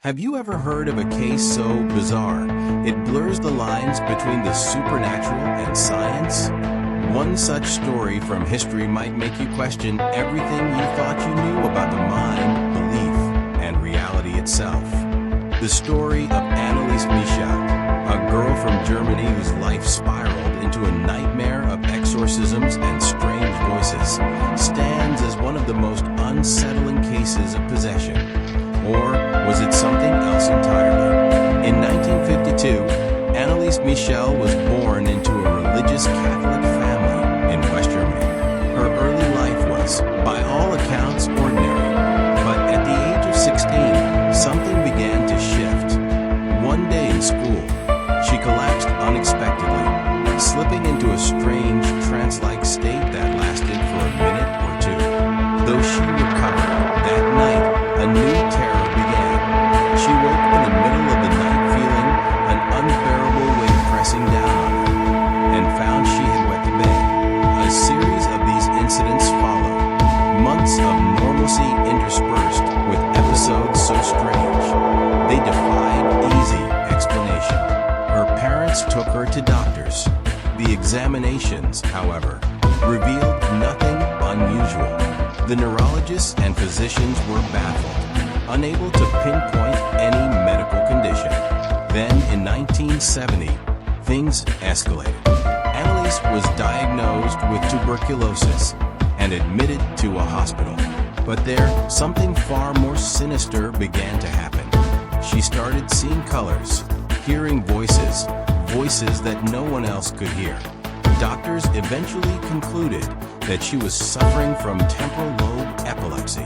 Have you ever heard of a case so bizarre, it blurs the lines between the supernatural and science? One such story from history might make you question everything you thought you knew about the mind, belief, and reality itself. The story of Anneliese Michel, a girl from Germany whose life spiraled into a nightmare of exorcisms and strange voices, stands as one of the most unsettling cases of possession. Or was it something else entirely? In 1952, Anneliese Michel was born into a religious Catholic family in West Germany. Her early life was, by all accounts, ordinary. But at the age of 16, something began to shift. One day in school, she collapsed unexpectedly, slipping into a strange, trance-like state that lasted for a minute or two. Though she recovered, that night, a new terror began. She woke in the middle of the night feeling an unbearable weight pressing down on her, and found she had wet the bed. A series of these incidents followed, months of normalcy interspersed with episodes so strange, they defied easy explanation. Her parents took her to doctors. The examinations, however, revealed nothing unusual. The neurologists and physicians were baffled, unable to pinpoint any medical condition. Then, in 1970, things escalated. Anneliese was diagnosed with tuberculosis and admitted to a hospital. But there, something far more sinister began to happen. She started seeing colors, hearing voices that no one else could hear. Doctors eventually concluded that she was suffering from temporal lobe epilepsy,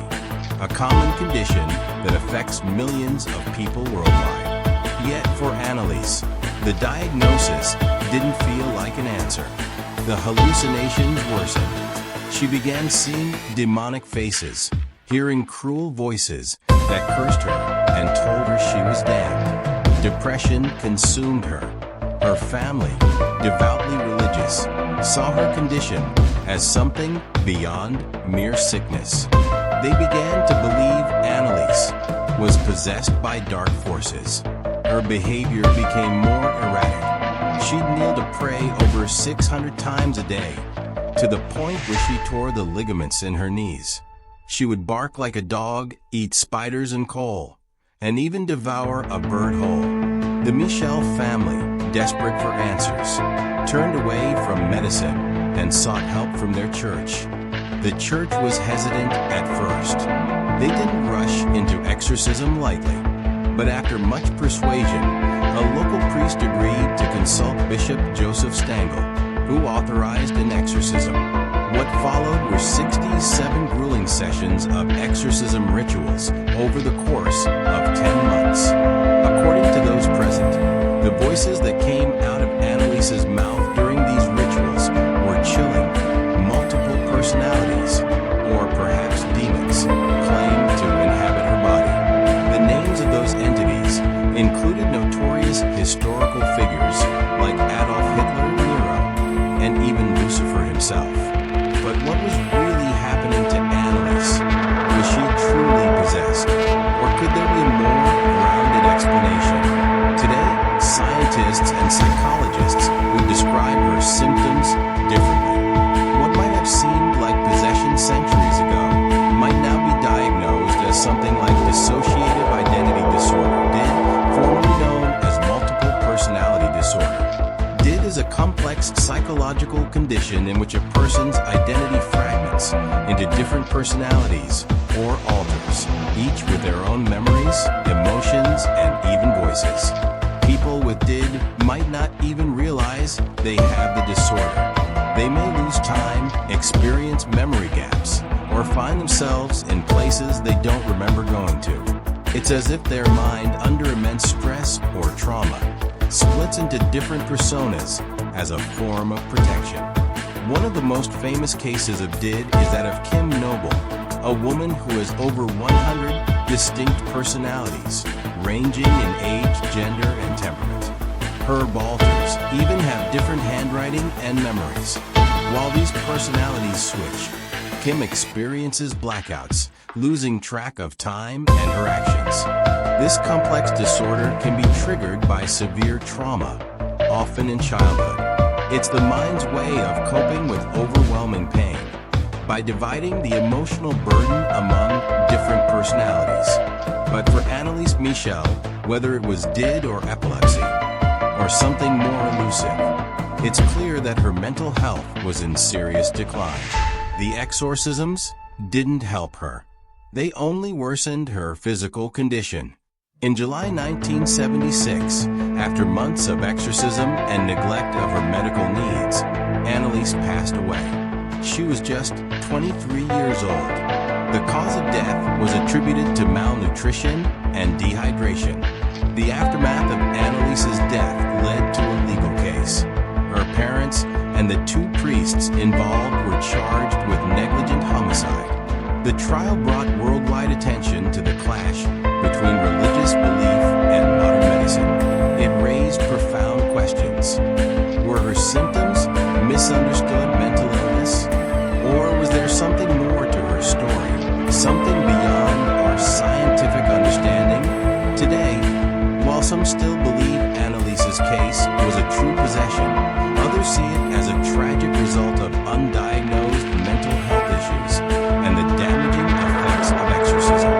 a common condition that affects millions of people worldwide. Yet for Anneliese, the diagnosis didn't feel like an answer. The hallucinations worsened. She began seeing demonic faces, hearing cruel voices that cursed her and told her she was damned. Depression consumed her. Her family, devoutly religious, saw her condition as something beyond mere sickness. They began to believe Anneliese was possessed by dark forces. Her behavior became more erratic. She'd kneel to pray over 600 times a day, to the point where she tore the ligaments in her knees. She would bark like a dog, eat spiders and coal, and even devour a bird whole. The Michel family, desperate for answers, turned away from medicine and sought help from their church. The church was hesitant at first. They didn't rush into exorcism lightly, but after much persuasion, a local priest agreed to consult Bishop Joseph Stangl, who authorized an exorcism. What followed were 67 grueling sessions of exorcism rituals over the course of 10 months. According to those present, the voices that came out of Anneliese's mouth during these rituals were chilling, multiple personalities, or perhaps demons, claimed to inhabit her body. The names of those entities included notorious historical figures like Adolf Hitler, Nero, and even Lucifer himself. But what was really happening to Anneliese? Was she truly possessed? Or could there be a more grounded explanation? Today, scientists and psychologists would describe her symptoms differently. What might have seemed like possession centuries ago might now be diagnosed as something like dissociative identity disorder, DID, formerly known as multiple personality disorder. DID is a complex psychological condition in which a person's identity fragments into different personalities or alters, each with their own memories, emotions, and even voices. People with DID might not even realize they have the disorder. They may lose time, experience memory gaps, or find themselves in places they don't remember going to. It's as if their mind, under immense stress or trauma, splits into different personas as a form of protection. One of the most famous cases of DID is that of Kim Noble, a woman who has over 100 distinct personalities, ranging in age, gender, and temperament. Herb Alters even have different handwriting and memories. While these personalities switch, Kim experiences blackouts, losing track of time and her actions. This complex disorder can be triggered by severe trauma, often in childhood. It's the mind's way of coping with overwhelming pain by dividing the emotional burden among different personalities. But for Annalise Michel, whether it was DID or epilepsy, or something more elusive, it's clear that her mental health was in serious decline. The exorcisms didn't help her. They only worsened her physical condition. In July 1976, after months of exorcism and neglect of her medical needs, Annalise passed away. She was just 23 years old. The cause of death was attributed to malnutrition and dehydration. The aftermath of Annalise's death led to a legal case. Her parents and the two priests involved were charged with negligent homicide. The trial brought worldwide attention to the clash between religious belief and modern medicine. It raised profound questions. Were her symptoms misunderstood mental illness? Or was there something more to her story, something beyond our scientific understanding? Today, while some still believe Annalise's case was a true possession, others see it as a tragic result of undiagnosed mental health issues and the damaging effects of exorcism.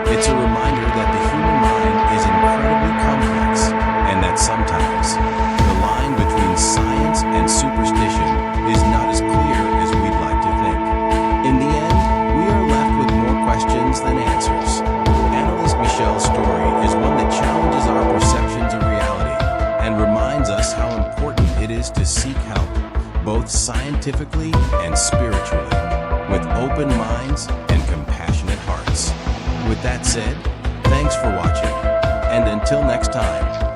It's a reminder that the human mind is incredibly complex and that sometimes the line between science and superstition is not as clear as we'd like to think. In the end, we are left with more questions than answers. Annalise Michel's story is one that challenges our perceptions of reality and reminds us how important it is to seek help, both scientifically and spiritually, with open minds and compassionate hearts. With that said, thanks for watching, and until next time.